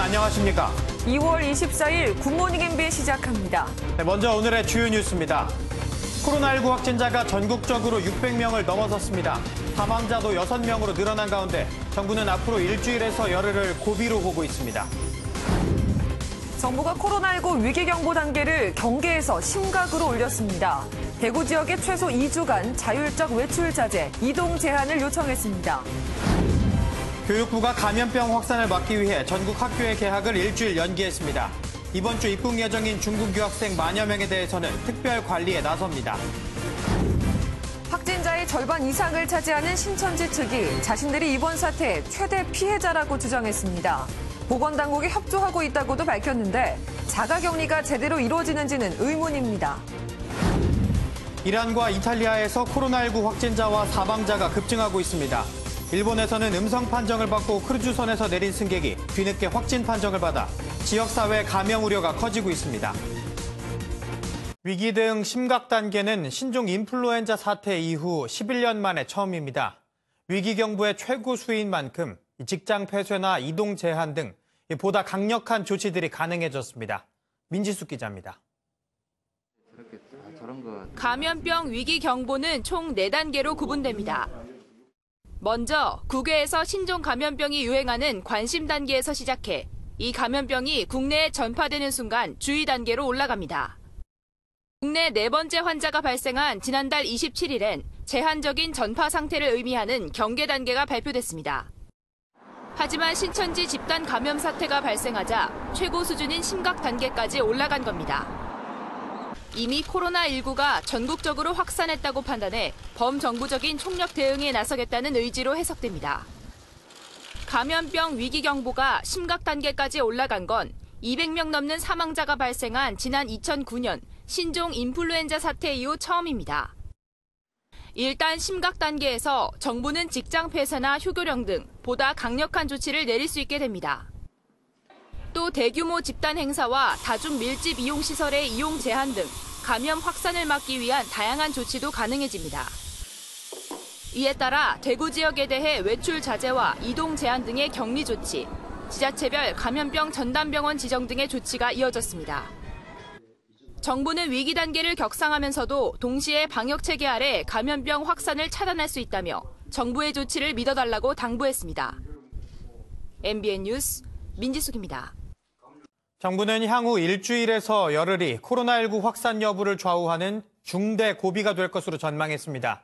안녕하십니까? 2월 24일 굿모닝 MB 시작합니다. 네, 먼저 오늘의 주요 뉴스입니다. 코로나19 확진자가 전국적으로 600명을 넘어섰습니다. 사망자도 6명으로 늘어난 가운데 정부는 앞으로 일주일에서 열흘을 고비로 보고 있습니다. 정부가 코로나19 위기경보 단계를 경계에서 심각으로 올렸습니다. 대구 지역에 최소 2주간 자율적 외출 자제, 이동 제한을 요청했습니다. 교육부가 감염병 확산을 막기 위해 전국 학교의 개학을 일주일 연기했습니다. 이번 주 입국 예정인 중국 유학생 만여 명에 대해서는 특별 관리에 나섭니다. 확진자의 절반 이상을 차지하는 신천지 측이 자신들이 이번 사태의 최대 피해자라고 주장했습니다. 보건당국이 협조하고 있다고도 밝혔는데 자가격리가 제대로 이루어지는지는 의문입니다. 이란과 이탈리아에서 코로나19 확진자와 사망자가 급증하고 있습니다. 일본에서는 음성 판정을 받고 크루즈선에서 내린 승객이 뒤늦게 확진 판정을 받아 지역사회 감염 우려가 커지고 있습니다. 위기 대응 심각 단계는 신종 인플루엔자 사태 이후 11년 만에 처음입니다. 위기 경보의 최고 수위인 만큼 직장 폐쇄나 이동 제한 등 보다 강력한 조치들이 가능해졌습니다. 민지숙 기자입니다. 감염병 위기 경보는 총 4단계로 구분됩니다. 먼저 국외에서 신종 감염병이 유행하는 관심 단계에서 시작해 이 감염병이 국내에 전파되는 순간 주의 단계로 올라갑니다. 국내 4번째 환자가 발생한 지난달 27일엔 제한적인 전파 상태를 의미하는 경계 단계가 발표됐습니다. 하지만 신천지 집단 감염 사태가 발생하자 최고 수준인 심각 단계까지 올라간 겁니다. 이미 코로나19가 전국적으로 확산했다고 판단해 범정부적인 총력 대응에 나서겠다는 의지로 해석됩니다. 감염병 위기 경보가 심각 단계까지 올라간 건 200명 넘는 사망자가 발생한 지난 2009년 신종 인플루엔자 사태 이후 처음입니다. 일단 심각 단계에서 정부는 직장 폐쇄나 휴교령 등 보다 강력한 조치를 내릴 수 있게 됩니다. 또 대규모 집단 행사와 다중 밀집 이용 시설의 이용 제한 등 감염 확산을 막기 위한 다양한 조치도 가능해집니다. 이에 따라 대구 지역에 대해 외출 자제와 이동 제한 등의 격리 조치, 지자체별 감염병 전담병원 지정 등의 조치가 이어졌습니다. 정부는 위기 단계를 격상하면서도 동시에 방역 체계 아래 감염병 확산을 차단할 수 있다며 정부의 조치를 믿어달라고 당부했습니다. MBN 뉴스 민지숙입니다. 정부는 향후 일주일에서 열흘이 코로나19 확산 여부를 좌우하는 중대 고비가 될 것으로 전망했습니다.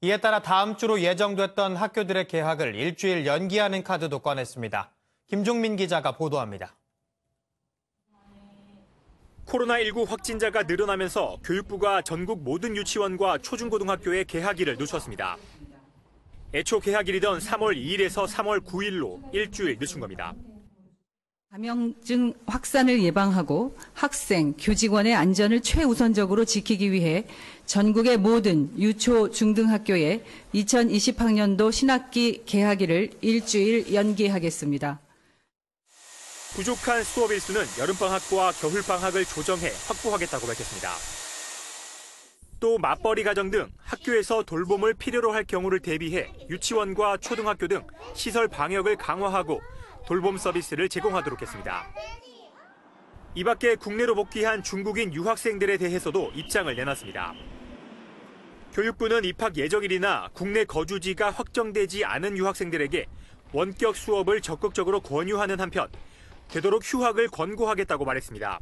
이에 따라 다음 주로 예정됐던 학교들의 개학을 일주일 연기하는 카드도 꺼냈습니다. 김종민 기자가 보도합니다. 코로나19 확진자가 늘어나면서 교육부가 전국 모든 유치원과 초중고등학교의 개학일을 늦췄습니다. 애초 개학일이던 3월 2일에서 3월 9일로 일주일 늦춘 겁니다. 감염증 확산을 예방하고 학생, 교직원의 안전을 최우선적으로 지키기 위해 전국의 모든 유초, 중등학교에 2020학년도 신학기 개학일을 일주일 연기하겠습니다. 부족한 수업 일수는 여름방학과 겨울방학을 조정해 확보하겠다고 밝혔습니다. 또 맞벌이 가정 등 학교에서 돌봄을 필요로 할 경우를 대비해 유치원과 초등학교 등 시설 방역을 강화하고 돌봄 서비스를 제공하도록 했습니다. 이 밖에 국내로 복귀한 중국인 유학생들에 대해서도 입장을 내놨습니다. 교육부는 입학 예정일이나 국내 거주지가 확정되지 않은 유학생들에게 원격 수업을 적극적으로 권유하는 한편 되도록 휴학을 권고하겠다고 말했습니다.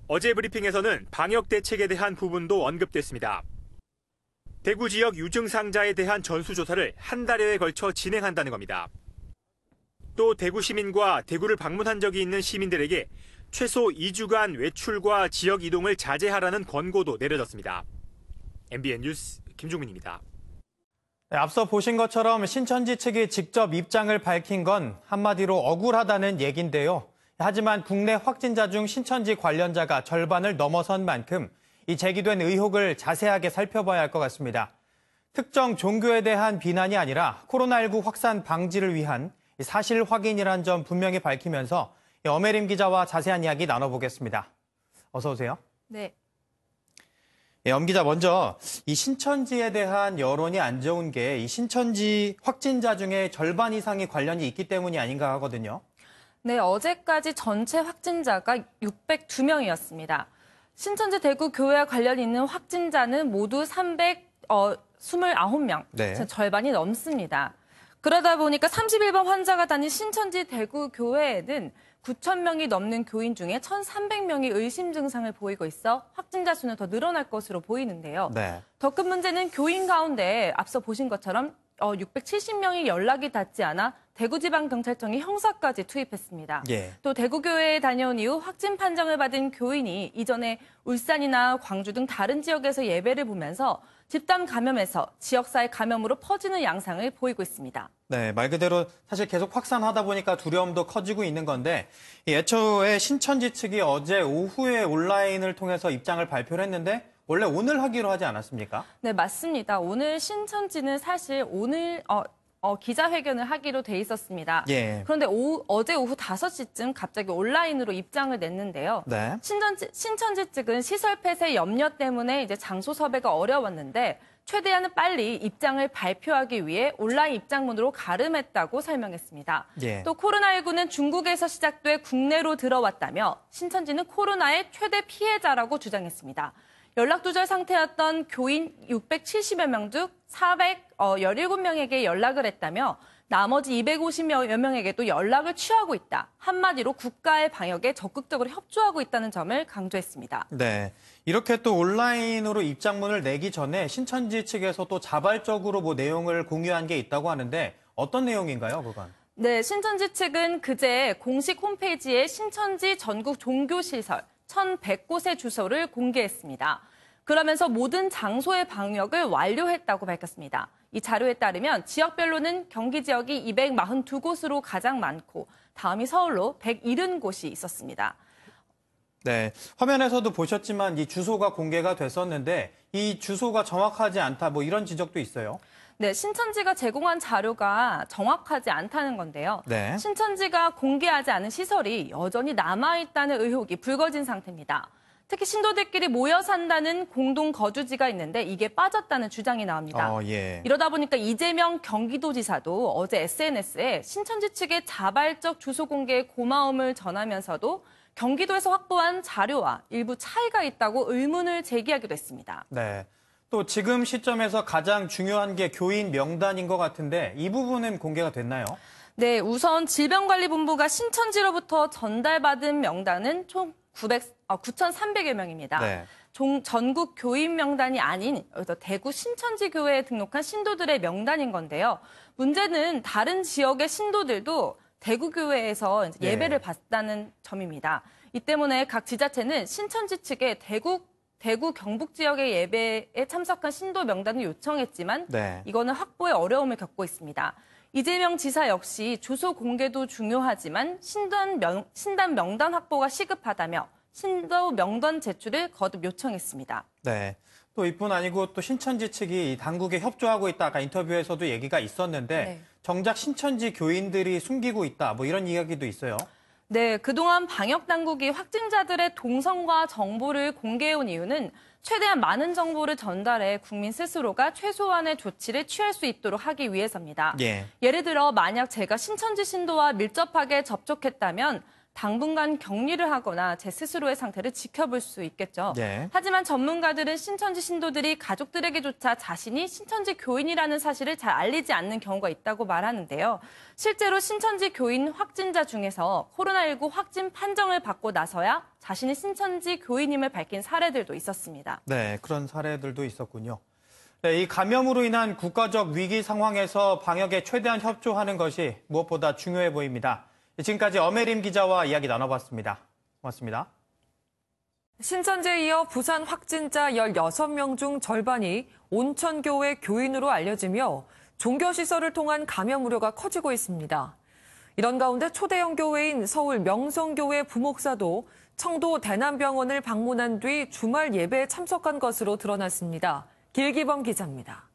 어제 브리핑에서는 방역 대책에 대한 부분도 언급됐습니다. 대구 지역 유증상자에 대한 전수조사를 한 달여에 걸쳐 진행한다는 겁니다. 또 대구 시민과 대구를 방문한 적이 있는 시민들에게 최소 2주간 외출과 지역 이동을 자제하라는 권고도 내려졌습니다. MBN 뉴스 김종민입니다. 네, 앞서 보신 것처럼 신천지 측이 직접 입장을 밝힌 건 한마디로 억울하다는 얘긴데요. 하지만 국내 확진자 중 신천지 관련자가 절반을 넘어선 만큼 이 제기된 의혹을 자세하게 살펴봐야 할 것 같습니다. 특정 종교에 대한 비난이 아니라 코로나19 확산 방지를 위한 사실 확인이란 점 분명히 밝히면서 엄혜림 기자와 자세한 이야기 나눠보겠습니다. 어서 오세요. 네. 엄 기자, 먼저 이 신천지에 대한 여론이 안 좋은 게 이 신천지 확진자 중에 절반 이상이 관련이 있기 때문이 아닌가 하거든요. 네, 어제까지 전체 확진자가 602명이었습니다. 신천지 대구 교회와 관련 있는 확진자는 모두 329명, 네. 절반이 넘습니다. 그러다 보니까 31번 환자가 다닌 신천지 대구 교회에는 9,000명이 넘는 교인 중에 1,300명이 의심 증상을 보이고 있어 확진자 수는 더 늘어날 것으로 보이는데요. 네. 더 큰 문제는 교인 가운데 앞서 보신 것처럼 670명이 연락이 닿지 않아 대구지방경찰청이 형사까지 투입했습니다. 예. 또 대구교회에 다녀온 이후 확진 판정을 받은 교인이 이전에 울산이나 광주 등 다른 지역에서 예배를 보면서 집단 감염에서 지역사회 감염으로 퍼지는 양상을 보이고 있습니다. 네, 말 그대로 사실 계속 확산하다 보니까 두려움도 커지고 있는 건데 애초에 신천지 측이 어제 오후에 온라인을 통해서 입장을 발표를 했는데 원래 오늘 하기로 하지 않았습니까? 네, 맞습니다. 오늘 신천지는 사실 오늘 기자회견을 하기로 돼 있었습니다. 예. 그런데 어제 오후 5시쯤 갑자기 온라인으로 입장을 냈는데요. 네. 신천지 측은 시설 폐쇄 염려 때문에 이제 장소 섭외가 어려웠는데 최대한 빨리 입장을 발표하기 위해 온라인 입장문으로 가름했다고 설명했습니다. 예. 또 코로나19는 중국에서 시작돼 국내로 들어왔다며 신천지는 코로나의 최대 피해자라고 주장했습니다. 연락두절 상태였던 교인 670여 명 중 417명에게 연락을 했다며 나머지 250여 명에게도 연락을 취하고 있다. 한마디로 국가의 방역에 적극적으로 협조하고 있다는 점을 강조했습니다. 네. 이렇게 또 온라인으로 입장문을 내기 전에 신천지 측에서 또 자발적으로 뭐 내용을 공유한 게 있다고 하는데 어떤 내용인가요, 그건? 네, 신천지 측은 그제 공식 홈페이지에 신천지 전국 종교시설 1,100곳의 주소를 공개했습니다. 그러면서 모든 장소의 방역을 완료했다고 밝혔습니다. 이 자료에 따르면 지역별로는 경기 지역이 242곳으로 가장 많고 다음이 서울로 170곳이 있었습니다. 네. 화면에서도 보셨지만 이 주소가 공개가 됐었는데 이 주소가 정확하지 않다 뭐 이런 지적도 있어요. 네, 신천지가 제공한 자료가 정확하지 않다는 건데요. 네. 신천지가 공개하지 않은 시설이 여전히 남아있다는 의혹이 불거진 상태입니다. 특히 신도들끼리 모여 산다는 공동 거주지가 있는데 이게 빠졌다는 주장이 나옵니다. 예. 이러다 보니까 이재명 경기도지사도 어제 SNS에 신천지 측의 자발적 주소 공개에 고마움을 전하면서도 경기도에서 확보한 자료와 일부 차이가 있다고 의문을 제기하기도 했습니다. 네. 또 지금 시점에서 가장 중요한 게 교인 명단인 것 같은데 이 부분은 공개가 됐나요? 네, 우선 질병관리본부가 신천지로부터 전달받은 명단은 총 9,300여 명입니다. 네. 전국 교인 명단이 아닌 대구 신천지 교회에 등록한 신도들의 명단인 건데요. 문제는 다른 지역의 신도들도 대구 교회에서 예배를 받았다는 점입니다. 이 때문에 각 지자체는 신천지 측에 대구 경북 지역의 예배에 참석한 신도 명단을 요청했지만 네. 이거는 확보에 어려움을 겪고 있습니다. 이재명 지사 역시 주소 공개도 중요하지만 신단 명단 확보가 시급하다며 신도 명단 제출을 거듭 요청했습니다. 네. 또 이뿐 아니고 또 신천지 측이 당국에 협조하고 있다. 아까 인터뷰에서도 얘기가 있었는데 네. 정작 신천지 교인들이 숨기고 있다. 뭐 이런 이야기도 있어요. 네, 그동안 방역당국이 확진자들의 동선과 정보를 공개해온 이유는 최대한 많은 정보를 전달해 국민 스스로가 최소한의 조치를 취할 수 있도록 하기 위해서입니다. 예. 예를 들어 만약 제가 신천지 신도와 밀접하게 접촉했다면 당분간 격리를 하거나 제 스스로의 상태를 지켜볼 수 있겠죠. 예. 하지만 전문가들은 신천지 신도들이 가족들에게조차 자신이 신천지 교인이라는 사실을 잘 알리지 않는 경우가 있다고 말하는데요. 실제로 신천지 교인 확진자 중에서 코로나19 확진 판정을 받고 나서야 자신이 신천지 교인임을 밝힌 사례들도 있었습니다. 네, 그런 사례들도 있었군요. 네, 이 감염으로 인한 국가적 위기 상황에서 방역에 최대한 협조하는 것이 무엇보다 중요해 보입니다. 지금까지 엄혜림 기자와 이야기 나눠봤습니다. 고맙습니다. 신천지에 이어 부산 확진자 16명 중 절반이 온천교회 교인으로 알려지며 종교시설을 통한 감염 우려가 커지고 있습니다. 이런 가운데 초대형 교회인 서울 명성교회 부목사도 청도 대남병원을 방문한 뒤 주말 예배에 참석한 것으로 드러났습니다. 길기범 기자입니다.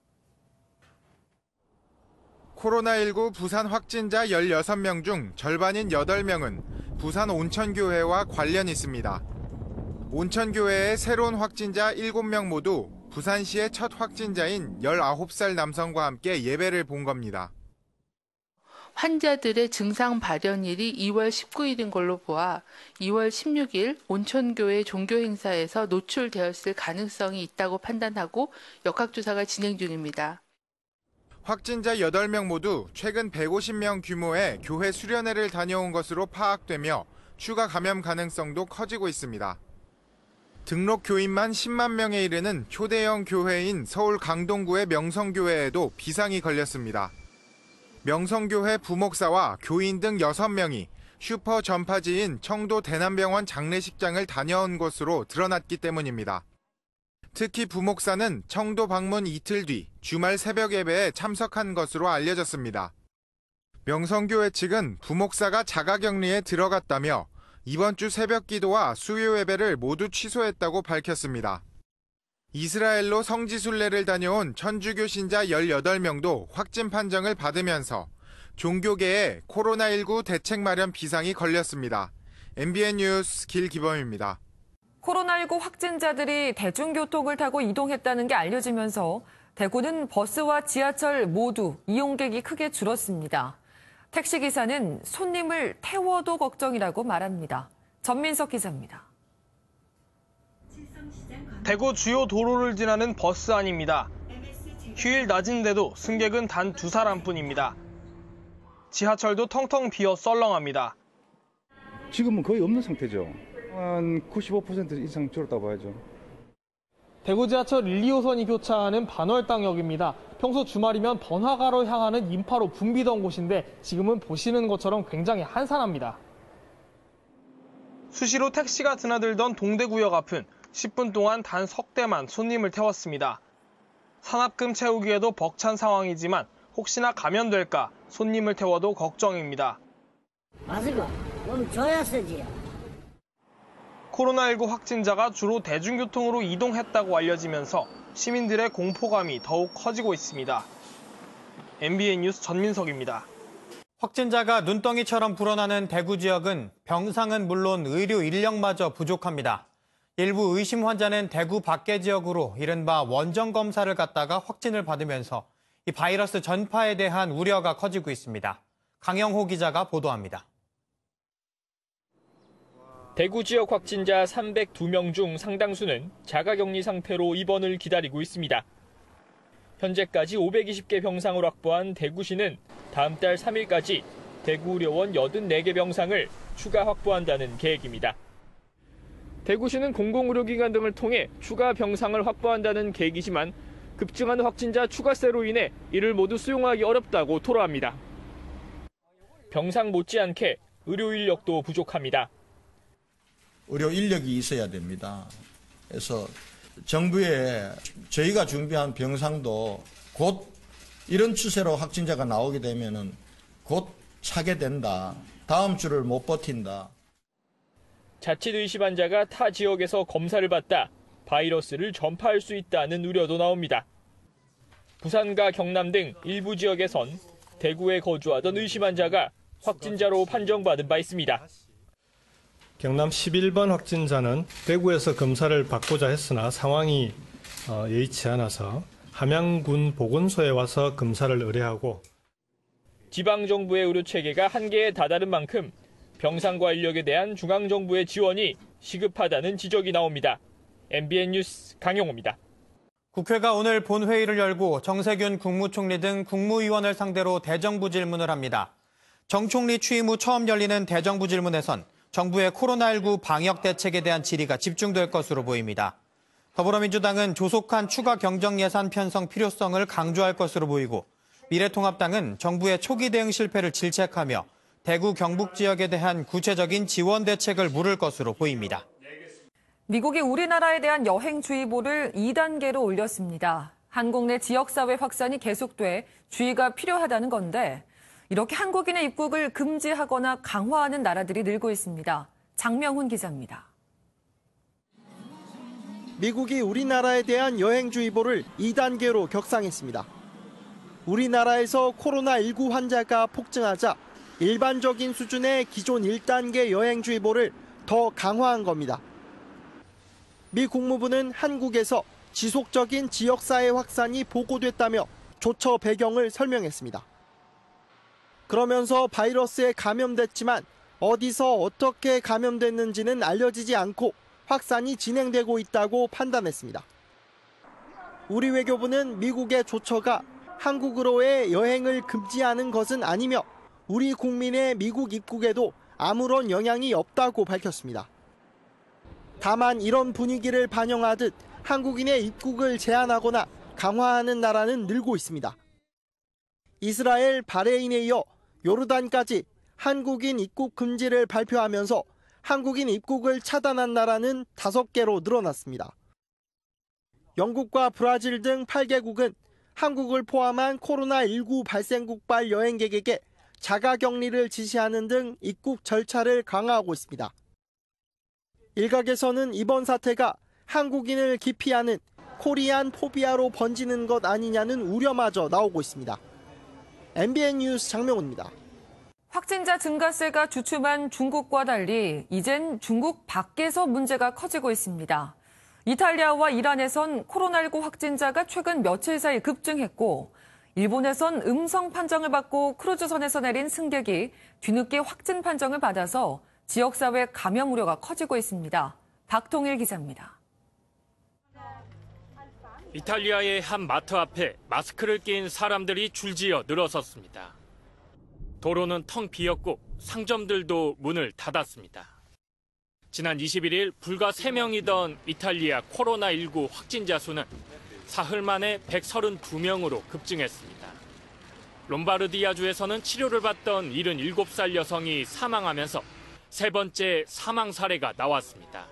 코로나19 부산 확진자 16명 중 절반인 8명은 부산 온천교회와 관련이 있습니다. 온천교회의 새로운 확진자 7명 모두 부산시의 첫 확진자인 19살 남성과 함께 예배를 본 겁니다. 환자들의 증상 발현일이 2월 19일인 걸로 보아 2월 16일 온천교회 종교행사에서 노출되었을 가능성이 있다고 판단하고 역학조사가 진행 중입니다. 확진자 8명 모두 최근 150명 규모의 교회 수련회를 다녀온 것으로 파악되며 추가 감염 가능성도 커지고 있습니다. 등록 교인만 10만 명에 이르는 초대형 교회인 서울 강동구의 명성교회에도 비상이 걸렸습니다. 명성교회 부목사와 교인 등 6명이 슈퍼 전파지인 청도 대남병원 장례식장을 다녀온 것으로 드러났기 때문입니다. 특히 부목사는 청도 방문 이틀 뒤 주말 새벽 예배에 참석한 것으로 알려졌습니다. 명성교회 측은 부목사가 자가격리에 들어갔다며 이번 주 새벽 기도와 수요 예배를 모두 취소했다고 밝혔습니다. 이스라엘로 성지순례를 다녀온 천주교 신자 18명도 확진 판정을 받으면서 종교계에 코로나19 대책 마련 비상이 걸렸습니다. MBN 뉴스 길기범입니다. 코로나19 확진자들이 대중교통을 타고 이동했다는 게 알려지면서 대구는 버스와 지하철 모두 이용객이 크게 줄었습니다. 택시기사는 손님을 태워도 걱정이라고 말합니다. 전민석 기자입니다. 대구 주요 도로를 지나는 버스 안입니다. 휴일 낮인데도 승객은 단 2사람뿐입니다. 지하철도 텅텅 비어 썰렁합니다. 지금은 거의 없는 상태죠. 한 95% 이상 줄었다고 봐야죠. 대구 지하철 1, 2호선이 교차하는 반월당역입니다. 평소 주말이면 번화가로 향하는 인파로 붐비던 곳인데 지금은 보시는 것처럼 굉장히 한산합니다. 수시로 택시가 드나들던 동대구역 앞은 10분 동안 단 석 대만 손님을 태웠습니다. 산악금 채우기에도 벅찬 상황이지만 혹시나 감염될까 손님을 태워도 걱정입니다. 마스크 좀 줘야 쓰지. 코로나19 확진자가 주로 대중교통으로 이동했다고 알려지면서 시민들의 공포감이 더욱 커지고 있습니다. MBN 뉴스 전민석입니다. 확진자가 눈덩이처럼 불어나는 대구 지역은 병상은 물론 의료 인력마저 부족합니다. 일부 의심 환자는 대구 밖의 지역으로 이른바 원정 검사를 갔다가 확진을 받으면서 이 바이러스 전파에 대한 우려가 커지고 있습니다. 강영호 기자가 보도합니다. 대구 지역 확진자 302명 중 상당수는 자가격리 상태로 입원을 기다리고 있습니다. 현재까지 520개 병상을 확보한 대구시는 다음 달 3일까지 대구의료원 84개 병상을 추가 확보한다는 계획입니다. 대구시는 공공의료기관 등을 통해 추가 병상을 확보한다는 계획이지만 급증하는 확진자 추가세로 인해 이를 모두 수용하기 어렵다고 토로합니다. 병상 못지않게 의료 인력도 부족합니다. 의료 인력이 있어야 됩니다. 그래서 정부에 저희가 준비한 병상도 곧 이런 추세로 확진자가 나오게 되면은 곧 차게 된다. 다음 주를 못 버틴다. 자칫 의심 환자가 타 지역에서 검사를 받다 바이러스를 전파할 수 있다는 우려도 나옵니다. 부산과 경남 등 일부 지역에선 대구에 거주하던 의심 환자가 확진자로 판정받은 바 있습니다. 경남 11번 확진자는 대구에서 검사를 받고자 했으나 상황이 여의치 않아서 함양군 보건소에 와서 검사를 의뢰하고 지방정부의 의료체계가 한계에 다다른 만큼 병상과 인력에 대한 중앙정부의 지원이 시급하다는 지적이 나옵니다. MBN 뉴스 강영호입니다. 국회가 오늘 본회의를 열고 정세균 국무총리 등 국무위원을 상대로 대정부 질문을 합니다. 정 총리 취임 후 처음 열리는 대정부 질문에선 정부의 코로나19 방역 대책에 대한 질의가 집중될 것으로 보입니다. 더불어민주당은 조속한 추가 경정 예산 편성 필요성을 강조할 것으로 보이고 미래통합당은 정부의 초기 대응 실패를 질책하며 대구 경북 지역에 대한 구체적인 지원 대책을 물을 것으로 보입니다. 미국이 우리나라에 대한 여행주의보를 2단계로 올렸습니다. 한국 내 지역사회 확산이 계속돼 주의가 필요하다는 건데 이렇게 한국인의 입국을 금지하거나 강화하는 나라들이 늘고 있습니다. 장명훈 기자입니다. 미국이 우리나라에 대한 여행주의보를 2단계로 격상했습니다. 우리나라에서 코로나19 환자가 폭증하자 일반적인 수준의 기존 1단계 여행주의보를 더 강화한 겁니다. 미 국무부는 한국에서 지속적인 지역사회 확산이 보고됐다며 조처 배경을 설명했습니다. 그러면서 바이러스에 감염됐지만 어디서 어떻게 감염됐는지는 알려지지 않고 확산이 진행되고 있다고 판단했습니다. 우리 외교부는 미국의 조처가 한국으로의 여행을 금지하는 것은 아니며 우리 국민의 미국 입국에도 아무런 영향이 없다고 밝혔습니다. 다만 이런 분위기를 반영하듯 한국인의 입국을 제한하거나 강화하는 나라는 늘고 있습니다. 이스라엘, 바레인에 이어 요르단까지 한국인 입국 금지를 발표하면서 한국인 입국을 차단한 나라는 5개로 늘어났습니다. 영국과 브라질 등 8개국은 한국을 포함한 코로나19 발생국발 여행객에게 자가격리를 지시하는 등 입국 절차를 강화하고 있습니다. 일각에서는 이번 사태가 한국인을 기피하는 코리안 포비아로 번지는 것 아니냐는 우려마저 나오고 있습니다. MBN 뉴스 장명훈입니다. 확진자 증가세가 주춤한 중국과 달리 이젠 중국 밖에서 문제가 커지고 있습니다. 이탈리아와 이란에선 코로나19 확진자가 최근 며칠 사이 급증했고 일본에선 음성 판정을 받고 크루즈선에서 내린 승객이 뒤늦게 확진 판정을 받아서 지역사회 감염 우려가 커지고 있습니다. 박통일 기자입니다. 이탈리아의 한 마트 앞에 마스크를 낀 사람들이 줄지어 늘어섰습니다. 도로는 텅 비었고 상점들도 문을 닫았습니다. 지난 21일 불과 3명이던 이탈리아 코로나19 확진자 수는 사흘 만에 132명으로 급증했습니다. 롬바르디아주에서는 치료를 받던 77살 여성이 사망하면서 세 번째 사망 사례가 나왔습니다.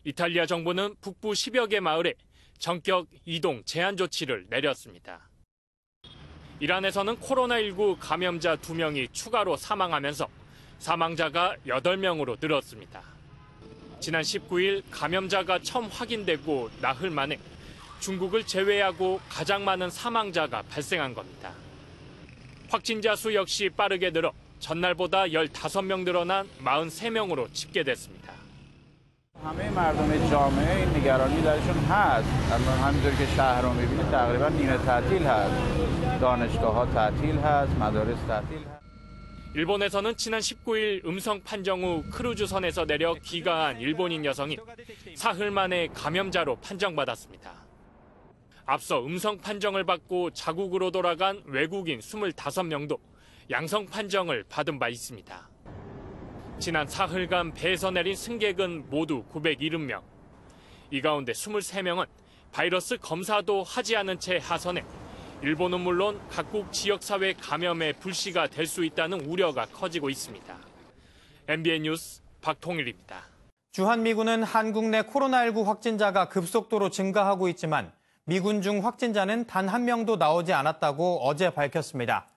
이탈리아 정부는 북부 10여 개 마을에 전격 이동 제한 조치를 내렸습니다. 이란에서는 코로나19 감염자 2명이 추가로 사망하면서 사망자가 8명으로 늘었습니다. 지난 19일 감염자가 처음 확인되고 나흘 만에 중국을 제외하고 가장 많은 사망자가 발생한 겁니다. 확진자 수 역시 빠르게 늘어 전날보다 15명 늘어난 43명으로 집계됐습니다. همه مردم جامعه این نگرانی درشون هست. الان همینطور که شهر رو می‌بینید تقریبا نیمه تعطیل هست. دانشگاه‌ها تعطیل هست، مدارس تعطیل هست. 일본에서는 지난 19일 음성 판정 후 크루즈선에서 내려 귀가한 일본인 여성이 사흘 만에 감염자로 판정받았습니다. 앞서 음성 판정을 받고 자국으로 돌아간 외국인 25명도 양성 판정을 받은 바 있습니다. 지난 사흘간 배에서 내린 승객은 모두 970명. 이 가운데 23명은 바이러스 검사도 하지 않은 채 하선해 일본은 물론 각국 지역사회 감염의 불씨가 될 수 있다는 우려가 커지고 있습니다. MBN 뉴스 박통일입니다. 주한미군은 한국 내 코로나19 확진자가 급속도로 증가하고 있지만 미군 중 확진자는 단 한 명도 나오지 않았다고 어제 밝혔습니다.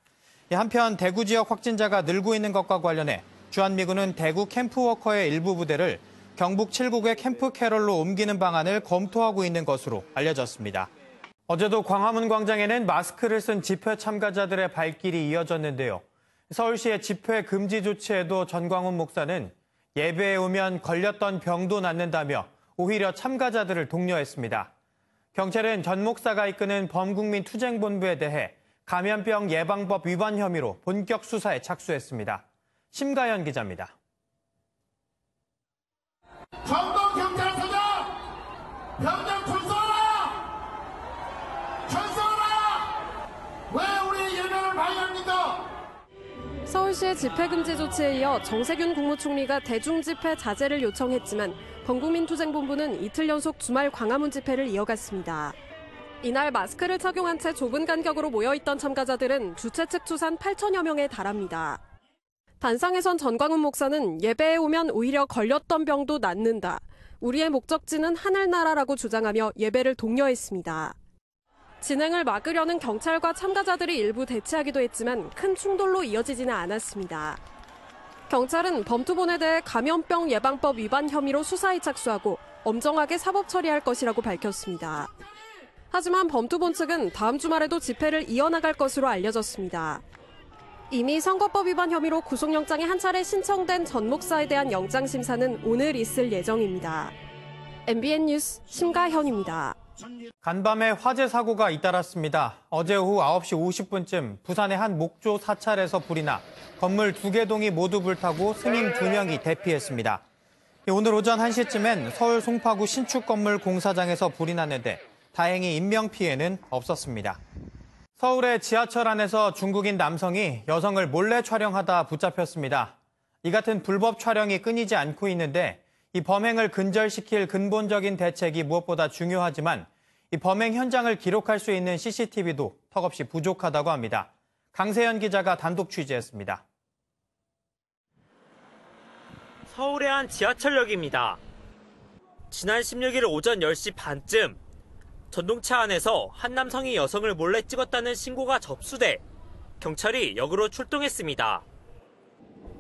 한편 대구 지역 확진자가 늘고 있는 것과 관련해 주한미군은 대구 캠프워커의 일부 부대를 경북 7국의 캠프 캐럴로 옮기는 방안을 검토하고 있는 것으로 알려졌습니다. 어제도 광화문 광장에는 마스크를 쓴 집회 참가자들의 발길이 이어졌는데요. 서울시의 집회 금지 조치에도 전광훈 목사는 예배에 오면 걸렸던 병도 낫는다며 오히려 참가자들을 독려했습니다. 경찰은 전 목사가 이끄는 범국민 투쟁본부에 대해 감염병 예방법 위반 혐의로 본격 수사에 착수했습니다. 심가연 기자입니다. 정동 경찰서장 병장 출소하라! 출소하라! 왜 우리 예배를 방해합니까? 서울시의 집회금지 조치에 이어 정세균 국무총리가 대중집회 자제를 요청했지만 범국민투쟁본부는 이틀 연속 주말 광화문 집회를 이어갔습니다. 이날 마스크를 착용한 채 좁은 간격으로 모여있던 참가자들은 주최 측 추산 8천여 명에 달합니다. 단상에선 전광훈 목사는 예배에 오면 오히려 걸렸던 병도 낫는다. 우리의 목적지는 하늘나라라고 주장하며 예배를 독려했습니다. 진행을 막으려는 경찰과 참가자들이 일부 대치하기도 했지만 큰 충돌로 이어지지는 않았습니다. 경찰은 범투본에 대해 감염병 예방법 위반 혐의로 수사에 착수하고 엄정하게 사법 처리할 것이라고 밝혔습니다. 하지만 범투본 측은 다음 주말에도 집회를 이어나갈 것으로 알려졌습니다. 이미 선거법 위반 혐의로 구속영장이 한 차례 신청된 전 목사에 대한 영장심사는 오늘 있을 예정입니다. MBN 뉴스 심가현입니다. 간밤에 화재 사고가 잇따랐습니다. 어제 오후 9시 50분쯤 부산의 한 목조 사찰에서 불이 나 건물 2개 동이 모두 불타고 스님 2명이 대피했습니다. 오늘 오전 1시쯤엔 서울 송파구 신축 건물 공사장에서 불이 났는데 다행히 인명피해는 없었습니다. 서울의 지하철 안에서 중국인 남성이 여성을 몰래 촬영하다 붙잡혔습니다. 이 같은 불법 촬영이 끊이지 않고 있는데 이 범행을 근절시킬 근본적인 대책이 무엇보다 중요하지만 이 범행 현장을 기록할 수 있는 CCTV도 턱없이 부족하다고 합니다. 강세연 기자가 단독 취재했습니다. 서울의 한 지하철역입니다. 지난 16일 오전 10시 반쯤 전동차 안에서 한 남성이 여성을 몰래 찍었다는 신고가 접수돼 경찰이 역으로 출동했습니다.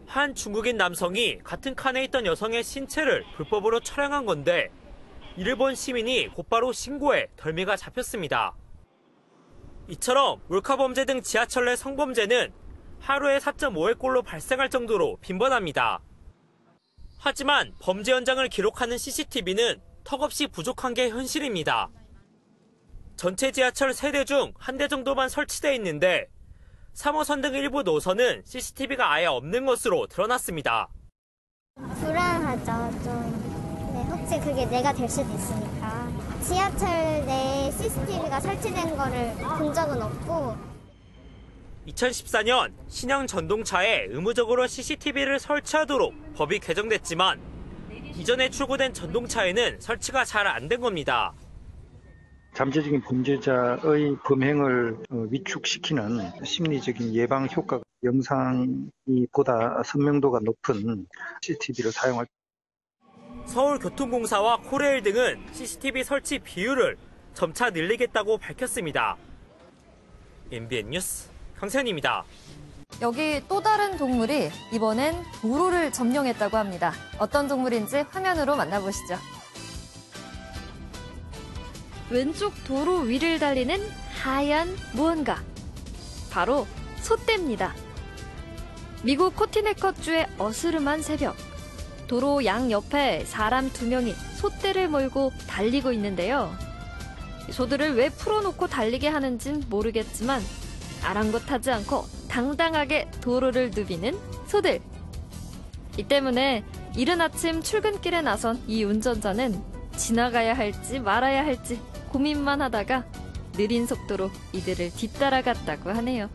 한 중국인 남성이 같은 칸에 있던 여성의 신체를 불법으로 촬영한 건데 이를 본 시민이 곧바로 신고해 덜미가 잡혔습니다. 이처럼 몰카범죄 등 지하철 내 성범죄는 하루에 4.5회 꼴로 발생할 정도로 빈번합니다. 하지만 범죄 현장을 기록하는 CCTV는 턱없이 부족한 게 현실입니다. 전체 지하철 3대 중 1대 정도만 설치돼 있는데 3호선 등 일부 노선은 CCTV가 아예 없는 것으로 드러났습니다. 불안하죠, 좀. 네, 혹시 그게 내가 될 수도 있으니까. 지하철 내에 CCTV가 설치된 거를 본 적은 없고. 2014년 신형 전동차에 의무적으로 CCTV를 설치하도록 법이 개정됐지만 이전에 출고된 전동차에는 설치가 잘 안 된 겁니다. 잠재적인 범죄자의 범행을 위축시키는 심리적인 예방 효과가 영상이 보다 선명도가 높은 CCTV를 사용할. 서울교통공사와 코레일 등은 CCTV 설치 비율을 점차 늘리겠다고 밝혔습니다. MBN 뉴스 강세현입니다. 여기 또 다른 동물이 이번엔 도로를 점령했다고 합니다. 어떤 동물인지 화면으로 만나보시죠. 왼쪽 도로 위를 달리는 하얀 무언가. 바로 소떼입니다. 미국 코티네컷주의 어스름한 새벽. 도로 양옆에 사람 2명이 소떼를 몰고 달리고 있는데요. 소들을 왜 풀어놓고 달리게 하는진 모르겠지만 아랑곳하지 않고 당당하게 도로를 누비는 소들. 이 때문에 이른 아침 출근길에 나선 이 운전자는 지나가야 할지 말아야 할지 고민만 하다가 느린 속도로 이들을 뒤따라갔다고 하네요.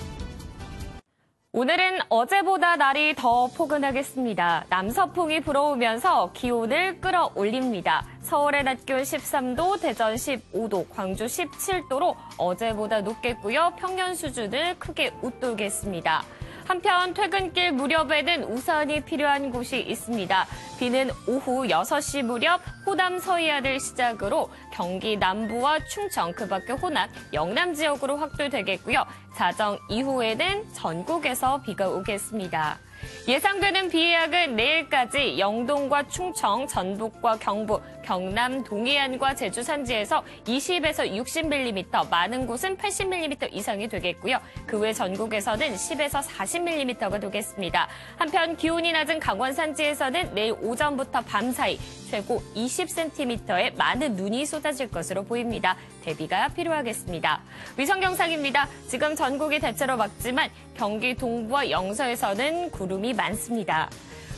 오늘은 어제보다 날이 더 포근하겠습니다. 남서풍이 불어오면서 기온을 끌어올립니다. 서울의 낮 기온 13도, 대전 15도, 광주 17도로 어제보다 높겠고요. 평년 수준을 크게 웃돌겠습니다. 한편 퇴근길 무렵에는 우산이 필요한 곳이 있습니다. 비는 오후 6시 무렵 호남 서해안을 시작으로 경기 남부와 충청, 그 밖에 호남, 영남 지역으로 확대되겠고요. 자정 이후에는 전국에서 비가 오겠습니다. 예상되는 비의 양은 내일까지 영동과 충청, 전북과 경북, 경남 동해안과 제주 산지에서 20에서 60mm, 많은 곳은 80mm 이상이 되겠고요. 그 외 전국에서는 10에서 40mm가 되겠습니다. 한편 기온이 낮은 강원 산지에서는 내일 오전부터 밤 사이 최고 20cm의 많은 눈이 쏟아질 것으로 보입니다. 대비가 필요하겠습니다. 위성경상입니다. 지금 전국이 대체로 맑지만 경기 동부와 영서에서는 구름이 많습니다.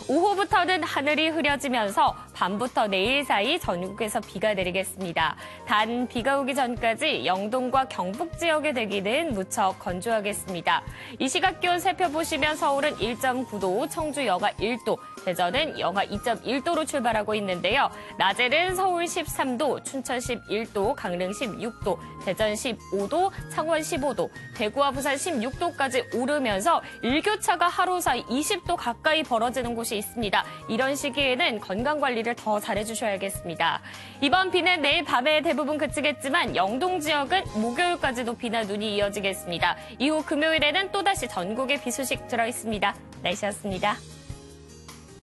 오후부터는 하늘이 흐려지면서 밤부터 내일 사이 전국에서 비가 내리겠습니다. 단 비가 오기 전까지 영동과 경북 지역의 대기는 무척 건조하겠습니다. 이 시각 기온 살펴보시면 서울은 1.9도, 청주 영하 1도, 대전은 영하 2.1도로 출발하고 있는데요. 낮에는 서울 13도, 춘천 11도, 강릉 16도, 대전 15도, 창원 15도, 대구와 부산 16도까지 오르면서 일교차가 하루 사이 20도 가까이 벌어지는 곳이 있습니다. 이런 시기에는 건강관리를 더 잘해주셔야겠습니다. 이번 비는 내일 밤에 대부분 그치겠지만 영동 지역은 목요일까지도 비나 눈이 이어지겠습니다. 이후 금요일에는 또다시 전국에 비 소식 들어있습니다. 날씨였습니다.